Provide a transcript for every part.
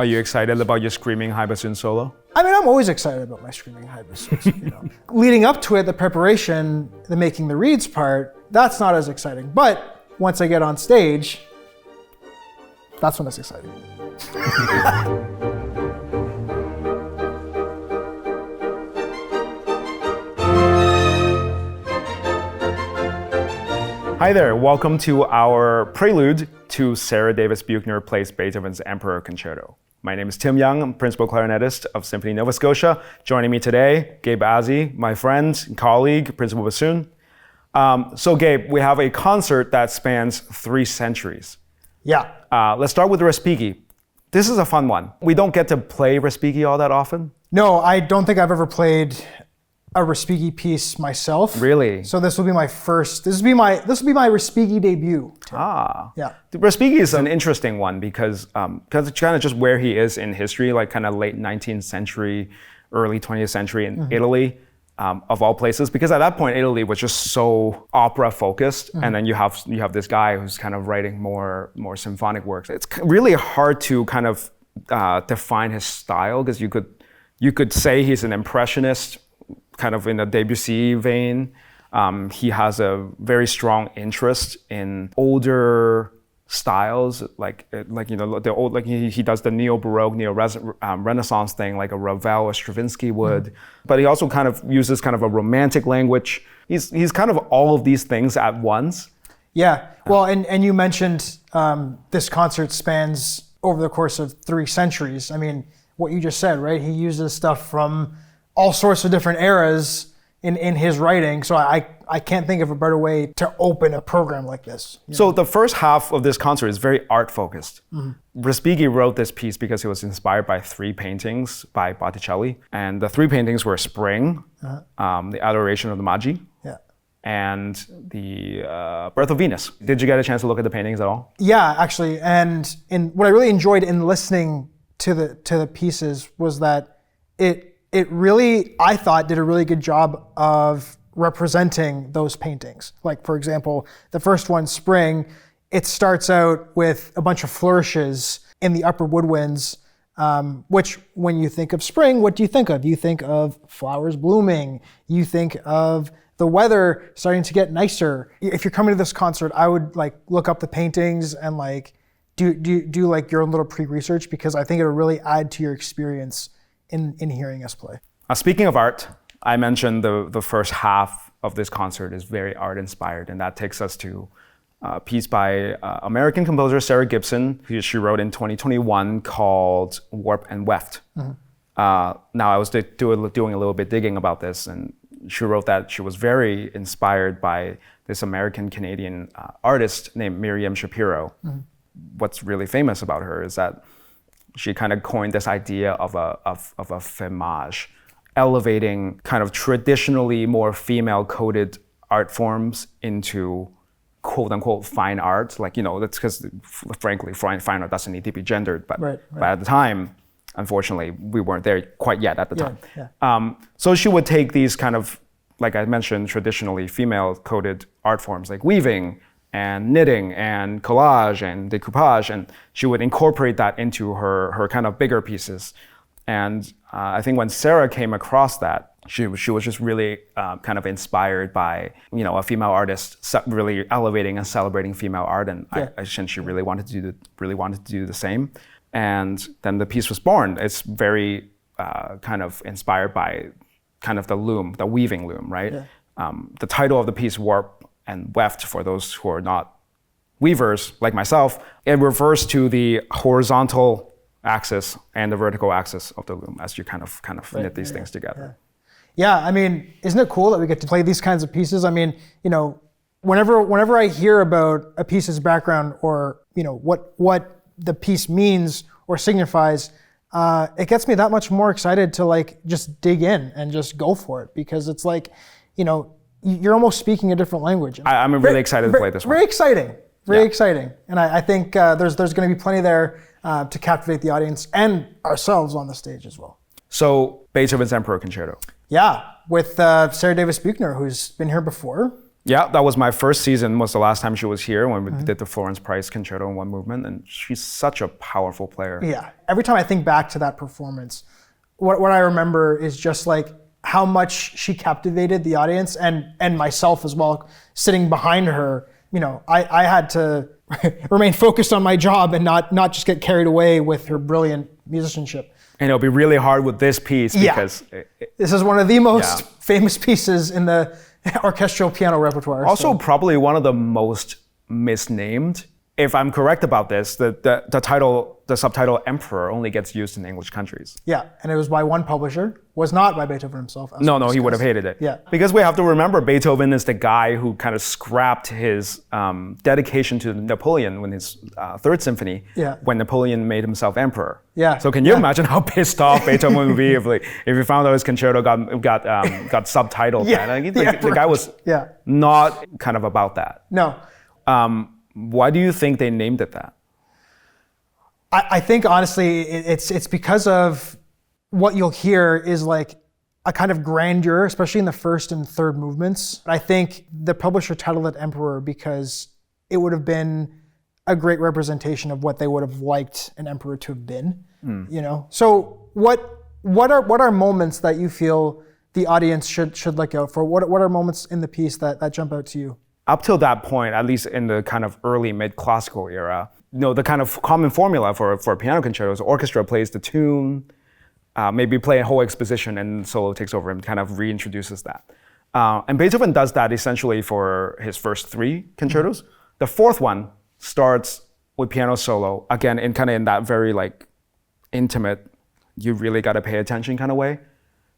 Are you excited about your screaming high bassoon solo? I mean, I'm always excited about my screaming high bassoons. Leading up to it, the preparation, the making the reeds part, that's not as exciting. But once I get on stage, that's when it's exciting. Hi there, welcome to our Prelude to Sara Davis Buechner plays Beethoven's Emperor Concerto. My name is Tim Young, I'm Principal Clarinetist of Symphony Nova Scotia. Joining me today, Gabe Azzie, my friend and colleague, Principal Bassoon. So Gabe, we have a concert that spans 3 centuries. Yeah. Let's start with Respighi. This is a fun one. We don't get to play Respighi all that often. No, I don't think I've ever played a Respighi piece myself. Really? So this will be my first. This will be my Respighi debut. Yeah. Respighi is an interesting one because it's kind of just where he is in history, like kind of late 19th century, early 20th century in Italy, of all places. Because at that point, Italy was just so opera focused, and then you have this guy who's kind of writing more symphonic works. It's really hard to kind of define his style because you could say he's an impressionist, kind of in the Debussy vein. He has a very strong interest in older styles, like the old, like he does the neo-Baroque, neo-Renaissance thing, like a Ravel or Stravinsky would. But he also kind of uses kind of a romantic language. He's kind of all of these things at once. Yeah. Well, and you mentioned this concert spans over the course of 3 centuries. I mean, what you just said, right? He uses stuff from all sorts of different eras in his writing. So I can't think of a better way to open a program like this. So the first half of this concert is very art focused. Respighi wrote this piece because it was inspired by 3 paintings by Botticelli. And the 3 paintings were Spring, the Adoration of the Magi, and the Birth of Venus. Did you get a chance to look at the paintings at all? Yeah, actually. And what I really enjoyed in listening to the pieces was that it really, I thought, did a really good job of representing those paintings. Like, for example, the first one, Spring, it starts out with a bunch of flourishes in the upper woodwinds, which when you think of spring, what do you think of? You think of flowers blooming. You think of the weather starting to get nicer. If you're coming to this concert, I would look up the paintings and do like your own little pre-research, because I think it'll really add to your experience in hearing us play. Speaking of art, I mentioned the first half of this concert is very art inspired, and that takes us to a piece by American composer Sara Gibson, who she wrote in 2021 called Warp and Weft. Now I was doing a little bit digging about this, and she wrote that she was very inspired by this American-Canadian artist named Miriam Shapiro. What's really famous about her is that she kind of coined this idea of a femage, elevating kind of traditionally more female-coded art forms into quote-unquote fine art. That's because, frankly, fine art doesn't need to be gendered. But at the time, unfortunately, we weren't there quite yet at the time. So she would take these kind of, like I mentioned, traditionally female-coded art forms like weaving and knitting and collage and decoupage, and she would incorporate that into her kind of bigger pieces. And I think when Sara came across that, she was just really kind of inspired by a female artist really elevating and celebrating female art, and I think she really wanted to do the same. And then the piece was born. It's very kind of inspired by kind of the loom, the weaving loom, right? The title of the piece, Warp and Weft, for those who are not weavers like myself, it refers to the horizontal axis and the vertical axis of the loom as you kind of knit these things together. Yeah, I mean, isn't it cool that we get to play these kinds of pieces? I mean, whenever I hear about a piece's background or what the piece means or signifies, it gets me that much more excited to just dig in and just go for it, because it's you're almost speaking a different language. I'm really excited to play this one. Very exciting. Very exciting. And I think there's going to be plenty there to captivate the audience and ourselves on the stage as well. So Beethoven's Emperor Concerto. Yeah, with Sara Davis Buechner, who's been here before. Yeah, that was my first season, was the last time she was here when we did the Florence Price Concerto in one movement, and she's such a powerful player. Yeah, every time I think back to that performance, what I remember is just like how much she captivated the audience and myself as well, sitting behind her. You know, I had to remain focused on my job and not just get carried away with her brilliant musicianship. And it'll be really hard with this piece because... This is one of the most famous pieces in the orchestral piano repertoire. Also probably one of the most misnamed. If I'm correct about this, the subtitle Emperor only gets used in English countries. Yeah, and it was by one publisher, was not by Beethoven himself. No, he would have hated it. Yeah. Because we have to remember Beethoven is the guy who kind of scrapped his dedication to Napoleon when his Third Symphony, when Napoleon made himself emperor. Yeah. So can you imagine how pissed off Beethoven would be if you found out his concerto got subtitled? The guy was not kind of about that. No. Why do you think they named it that? I think honestly, it's because of what you'll hear is like a kind of grandeur, especially in the first and third movements. I think the publisher titled it Emperor because it would have been a great representation of what they would have liked an emperor to have been. You know. So what are moments that you feel the audience should look out for? What are moments in the piece that jump out to you? Up till that point, at least in the kind of early mid-classical era, the kind of common formula for a piano concerto is the orchestra plays the tune, maybe play a whole exposition, and solo takes over and kind of reintroduces that. And Beethoven does that essentially for his first three concertos. The fourth one starts with piano solo, again, in that very like intimate, you really got to pay attention kind of way.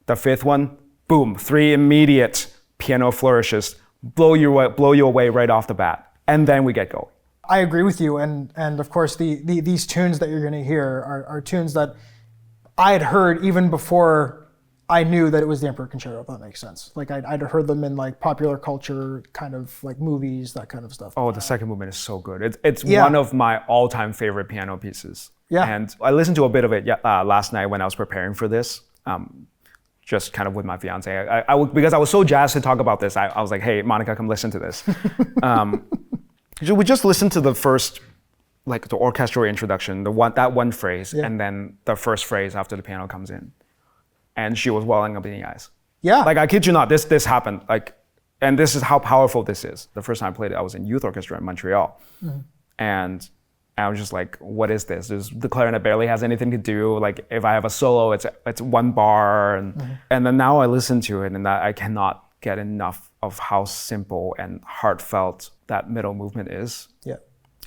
The fifth one, boom, three immediate piano flourishes, blow you away right off the bat, and then we get going. I agree with you, and of course these tunes that you're going to hear are tunes that I had heard even before I knew that it was the Emperor Concerto, if that makes sense. Like I'd heard them in like popular culture, kind of like movies, that kind of stuff. Oh, the second movement is so good. It's one of my all-time favorite piano pieces. Yeah. And I listened to a bit of it last night when I was preparing for this. Just kind of with my fiance. Because I was so jazzed to talk about this, I was like, hey, Monica, come listen to this. We just listened to the first, like the orchestral introduction, that one phrase, and then the first phrase after the piano comes in. And she was welling up in the eyes. Yeah. Like, I kid you not, this happened. Like, and this is how powerful this is. The first time I played it, I was in youth orchestra in Montreal. And I was just like, what is this? The clarinet barely has anything to do. Like, if I have a solo, it's one bar. And then now I listen to it, and I cannot get enough of how simple and heartfelt that middle movement is. Yeah.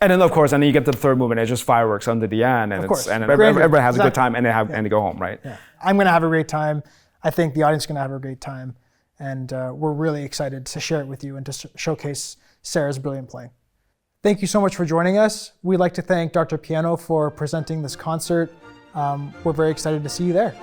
And then, of course, you get to the third movement, it's just fireworks under the end, and everybody has a good time, and they go home, right? Yeah. I'm going to have a great time. I think the audience is going to have a great time. And we're really excited to share it with you and to showcase Sara's brilliant playing. Thank you so much for joining us. We'd like to thank Dr. Piano for presenting this concert. We're very excited to see you there.